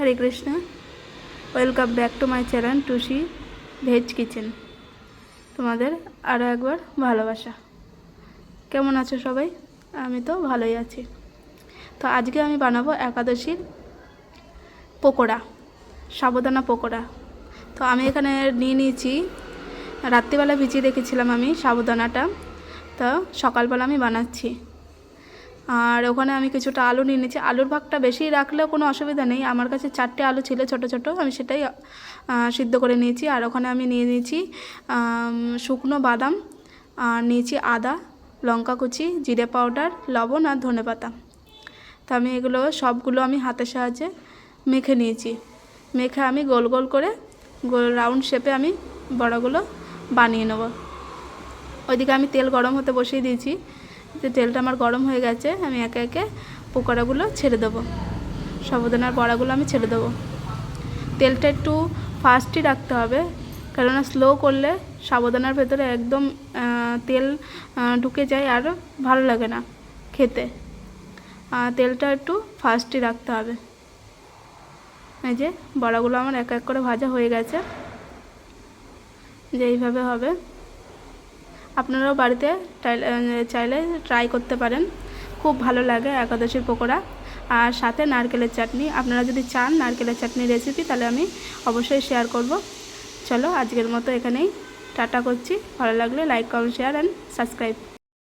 Hare Krishna, welcome back to my channel Tusi veg kitchen. তোমাদের আরও একবার ভালোবাসা। কেমন আছো সবাই? আমি তো ভালোই আছি। তো আজকে আমি বানাবো একাদশীর পকোড়া, সাবুদানা পকোড়া। তো আমি এখানে নিয়ে নিয়েছি, রাত্রিবেলা ভিজিয়ে রেখেছিলাম আমি সাবুদানাটা, তো সকালবেলা আমি বানাচ্ছি। আর ওখানে আমি কিছুটা আলু নিয়ে নিয়েছি। আলুর ভাগটা বেশি রাখলেও কোনো অসুবিধা নেই। আমার কাছে 4টে আলু ছিল ছোট ছোট, আমি সেটাই সিদ্ধ করে নিয়েছি। আর ওখানে আমি নিয়ে নিয়েছি শুকনো বাদাম, আর নিয়েছি আদা, লঙ্কা কুচি, জিরে পাউডার, লবণ আর ধনেপাতা। তো আমি এগুলো সবগুলো আমি হাতের সাহায্যে মেখে নিয়েছি। মেখে আমি গোল গোল করে রাউন্ড শেপে আমি বড়াগুলো বানিয়ে নেব। ওইদিকে আমি তেল গরম হতে বসিয়ে দিয়েছি। যে তেলটা আমার গরম হয়ে গেছে, আমি একে একে পকোড়াগুলো ছেড়ে দেবো, সাবুদানার বড়াগুলো আমি ছেড়ে দেবো। তেলটা একটু ফাস্টই রাখতে হবে, কেননা স্লো করলে সাবুদানার ভেতরে একদম তেল ঢুকে যায় আর ভালো লাগে না খেতে। তেলটা একটু ফাস্টই রাখতে হবে। এই যে বড়াগুলো আমার এক এক করে ভাজা হয়ে গেছে, যে এইভাবে হবে। আপনারাও বাড়িতে চাইলে ট্রাই করতে পারেন, খুব ভালো লাগে একাদশীর পকোড়া। আর সাথে নারকেলের চাটনি, আপনারা যদি চান নারকেলের চাটনির রেসিপি, তাহলে আমি অবশ্যই শেয়ার করব। চলো আজকের মতো এখানেই টাটা করছি। ভালো লাগলে like, comment, share and subscribe.